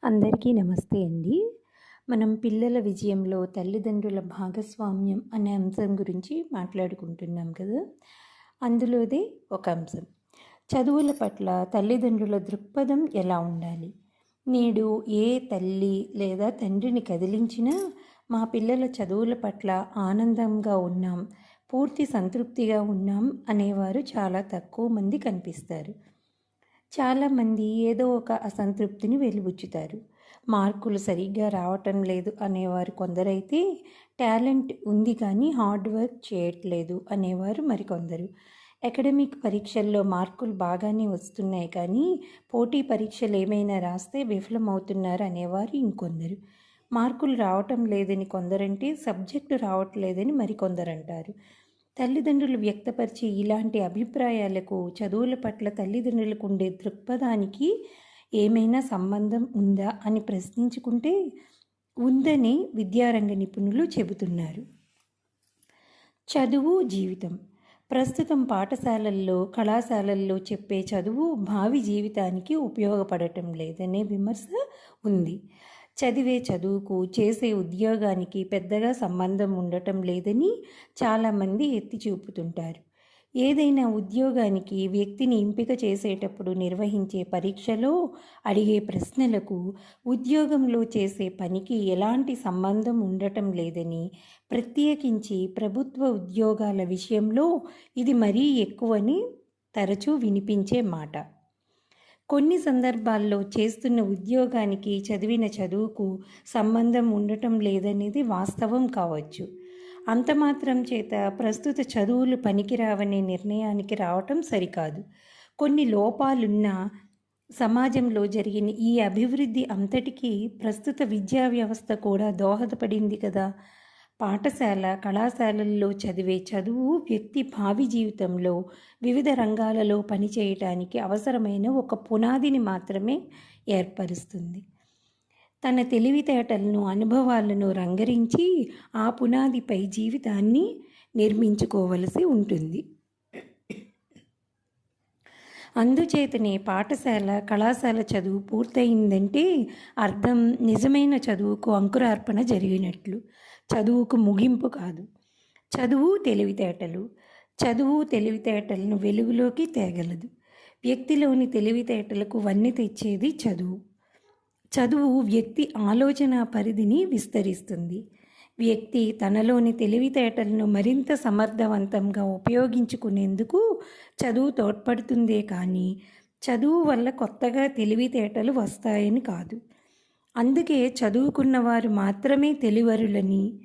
అందరికీ నమస్తే అండి. మనం పిల్లల విజయంలో తల్లిదండ్రుల భాగస్వామ్యం అనే అంశం గురించి మాట్లాడుకుంటున్నాం కదా! అందులోదే ఒక అంశం. చదువుల పట్ల తల్లిదండ్రుల దృక్పథం ఎలా ఉండాలి? నేడు ఏ తల్లి లేదా తండ్రిని కదిలించినా మా పిల్లల చదువుల పట్ల ఆనందంగా ఉన్నాం, పూర్తి సంతృప్తిగా ఉన్నాం అనేవారు చాలా తక్కువ మంది కనిపిస్తారు. చాలామంది ఏదో ఒక అసంతృప్తిని వెలిబుచ్చుతారు. మార్కులు సరిగ్గా రావటం లేదు అనేవారు కొందరైతే, టాలెంట్ ఉంది కానీ హార్డ్ వర్క్ చేయట్లేదు అనేవారు మరికొందరు. అకాడమిక్ పరీక్షల్లో మార్కులు బాగానే వస్తున్నాయి కానీ పోటీ పరీక్షలు ఏమైనా రాస్తే విఫలమవుతున్నారు అనేవారు ఇంకొందరు. మార్కులు రావటం లేదని కొందరంటే సబ్జెక్టు రావట్లేదని మరికొందరంటారు. తల్లిదండ్రులు వ్యక్తపరిచే ఇలాంటి అభిప్రాయాలకు చదువుల పట్ల తల్లిదండ్రులకు ఉండే దృక్పథానికి ఏమైనా సంబంధం ఉందా అని ప్రశ్నించుకుంటే ఉందని విద్యారంగ నిపుణులు చెబుతున్నారు. చదువు జీవితం. ప్రస్తుతం పాఠశాలల్లో, కళాశాలల్లో చెప్పే చదువు భావి జీవితానికి ఉపయోగపడటం లేదనే విమర్శ ఉంది. చదివే చదువుకు, చేసే ఉద్యోగానికి పెద్దగా సంబంధం ఉండటం లేదని చాలామంది ఎత్తి చూపుతుంటారు. ఏదైనా ఉద్యోగానికి వ్యక్తిని ఎంపిక చేసేటప్పుడు నిర్వహించే పరీక్షలో అడిగే ప్రశ్నలకు ఉద్యోగంలో చేసే పనికి ఎలాంటి సంబంధం ఉండటం లేదని, ప్రత్యేకించి ప్రభుత్వ ఉద్యోగాల విషయంలో ఇది మరీ ఎక్కువని తరచూ వినిపించే మాట. కొన్ని సందర్భాల్లో చేస్తున్న ఉద్యోగానికి చదివిన చదువుకు సంబంధం ఉండటం లేదనేది వాస్తవం కావచ్చు. అంత మాత్రం చేత ప్రస్తుత చదువులు పనికిరావనే నిర్ణయానికి రావటం సరికాదు. కొన్ని లోపాలున్న సమాజంలో జరిగిన ఈ అభివృద్ధి అంతటికీ ప్రస్తుత విద్యా వ్యవస్థ కూడా దోహదపడింది కదా. పాఠశాల, కళాశాలల్లో చదివే చదువు వ్యక్తి భావి జీవితంలో వివిధ రంగాలలో పనిచేయటానికి అవసరమైన ఒక పునాదిని మాత్రమే ఏర్పరుస్తుంది. తన తెలివితేటలను, అనుభవాలను రంగరించి ఆ పునాదిపై జీవితాన్ని నిర్మించుకోవలసి ఉంటుంది. అందుచేతనే పాఠశాల, కళాశాల చదువు పూర్తయిందంటే అర్థం నిజమైన చదువుకు అంకురార్పణ జరిగినట్లు. చదువుకు ముగింపు కాదు. చదువు తెలివితేటలను వెలుగులోకి తేగలదు. వ్యక్తిలోని తెలివితేటలకు వన్నె తెచ్చేది చదువు. చదువు వ్యక్తి ఆలోచన పరిధిని విస్తరిస్తుంది. వ్యక్తి తనలోని తెలివితేటలను మరింత సమర్థవంతంగా ఉపయోగించుకునేందుకు చదువు తోడ్పడుతుందే కానీ చదువు వల్ల కొత్తగా తెలివితేటలు వస్తాయని కాదు. అందుకే చదువుకున్నవారు మాత్రమే తెలివరులని,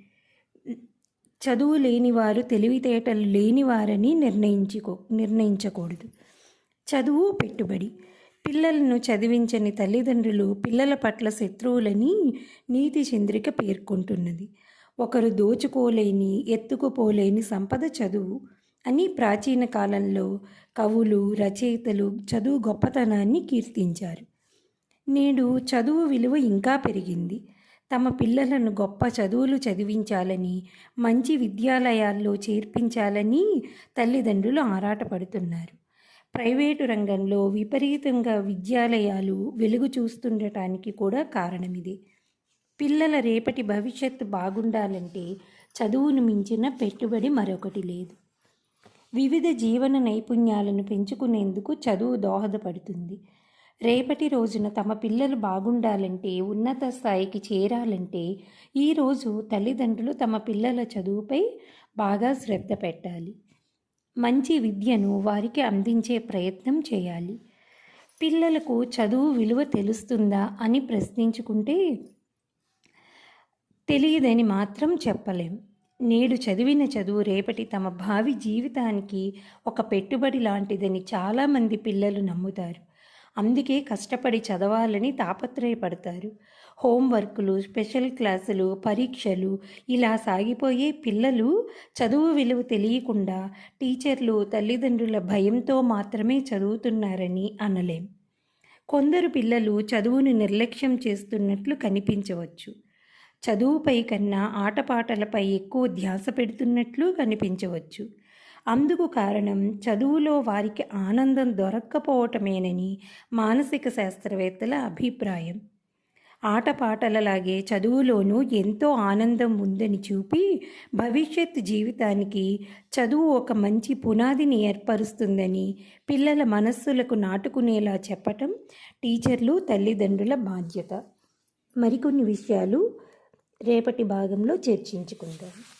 చదువు లేనివారు తెలివితేటలు లేనివారని నిర్ణయించకూడదు. చదువు పెట్టుబడి. పిల్లలను చదివించని తల్లిదండ్రులు పిల్లల పట్ల శత్రువులని నీతి చంద్రిక పేర్కొంటున్నది. ఒకరు దోచుకోలేని, ఎత్తుకుపోలేని సంపద చదువు అని ప్రాచీన కాలంలో కవులు, రచయితలు చదువు గొప్పతనాన్ని కీర్తించారు. నేడు చదువు విలువ ఇంకా పెరిగింది. తమ పిల్లలను గొప్ప చదువులు చదివించాలని, మంచి విద్యాలయాల్లో చేర్పించాలని తల్లిదండ్రులు ఆరాటపడుతున్నారు. ప్రైవేటు రంగంలో విపరీతంగా విద్యాలయాలు వెలుగు చూస్తుండటానికి కూడా కారణమిదే. పిల్లల రేపటి భవిష్యత్తు బాగుండాలంటే చదువును మించిన పెట్టుబడి మరొకటి లేదు. వివిధ జీవన నైపుణ్యాలను పెంచుకునేందుకు చదువు దోహదపడుతుంది. రేపటి రోజున తమ పిల్లలు బాగుండాలంటే, ఉన్నత స్థాయికి చేరాలంటే ఈరోజు తల్లిదండ్రులు తమ పిల్లల చదువుపై బాగా శ్రద్ధ పెట్టాలి. మంచి విద్యను వారికి అందించే ప్రయత్నం చేయాలి. పిల్లలకు చదువు విలువ తెలుస్తుందా అని ప్రశ్నించుకుంటే తెలియదని మాత్రం చెప్పలేం. నేడు చదివిన చదువు రేపటి తమ భావి జీవితానికి ఒక పెట్టుబడి లాంటిదని చాలామంది పిల్లలు నమ్ముతారు. అందుకే కష్టపడి చదవాలని తాపత్రయపడతారు. హోంవర్కులు, స్పెషల్ క్లాసులు, పరీక్షలు ఇలా సాగిపోయే పిల్లలు చదువు విలువ తెలియకుండా టీచర్లు, తల్లిదండ్రుల భయంతో మాత్రమే చదువుతున్నారని అనలేం. కొందరు పిల్లలు చదువును నిర్లక్ష్యం చేస్తున్నట్లు కనిపించవచ్చు. చదువుపై కన్నా ఆటపాటలపై ఎక్కువ ధ్యాస పెడుతున్నట్లు కనిపించవచ్చు. అందుకు కారణం చదువులో వారికి ఆనందం దొరక్కపోవటమేనని మానసిక శాస్త్రవేత్తల అభిప్రాయం. ఆటపాటలలాగే చదువులోనూ ఎంతో ఆనందం ఉందని చూపి భవిష్యత్ జీవితానికి చదువు ఒక మంచి పునాదిని ఏర్పరుస్తుందని పిల్లల మనస్సులకు నాటుకునేలా చెప్పటం టీచర్లు తల్లిదండ్రుల బాధ్యత. మరికొన్ని విషయాలు రేపటి భాగంలో చర్చించుకుందాం.